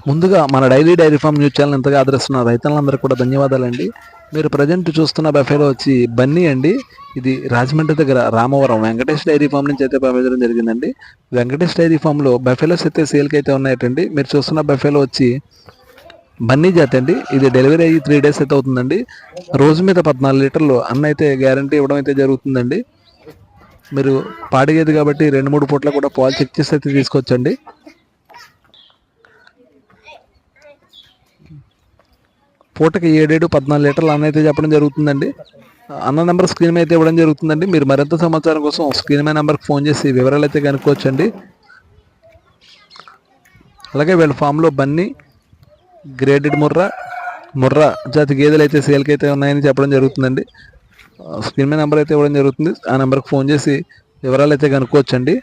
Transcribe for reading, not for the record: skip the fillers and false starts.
ముందుగా మన dairy farm news channel ఎంతగా ఆదరిస్తున్న రైతులందరూ కూడా ధన్యవాదాలండి. మీరు ప్రజెంట్ చూస్తున్న బఫేలో వచ్చి బన్నీ అండి. ఇది రాజమండ్రి దగ్గర రామవరం వెంకటేష్ డైరీ ఫామ్ నుంచి అయితే పంపించడం జరిగిందండి. వెంకటేష్ డైరీ ఫామ్లో బఫేలోస్ అయితే సేల్కి అయితే ఉన్నాయటండి. మీరు చూస్తున్న బఫేలో వచ్చి బన్నీ జాతి అండి. ఇది డెలివరీ అయ్యి 3 days అయితే అవుతుందండి. రోజు మీద 14 లీటర్లు అన్న అయితే గ్యారంటీ ఇవ్వడం అయితే జరుగుతుందండి. మీరు పాడిగేది కాబట్టి 2-3 పూట్ల కూడా పాలు చెక్ చేసి అయితే తీసుకోవచ్చండి. పూటకి 7-14 లీటర్లు అన్న అయితే చెప్పడం జరుగుతుందండి. అన్న నెంబర్ స్క్రీన్ మీద అయితే ఇవ్వడం జరుగుతుందండి. మీరు మరింత సమాచారం కోసం స్క్రీన్ మీద నెంబర్కి ఫోన్ చేసి వివరాలు అయితే కనుక్కోవచ్చండి. అలాగే వీళ్ళ ఫామ్లో బన్నీ, గ్రేడెడ్ ముర్రా జాతి గేదెలు అయితే సేల్కి అయితే ఉన్నాయని చెప్పడం జరుగుతుందండి. స్క్రీన్ మీద నెంబర్ అయితే ఇవ్వడం జరుగుతుంది. ఆ నెంబర్కి ఫోన్ చేసి వివరాలు అయితే కనుక్కోవచ్చండి.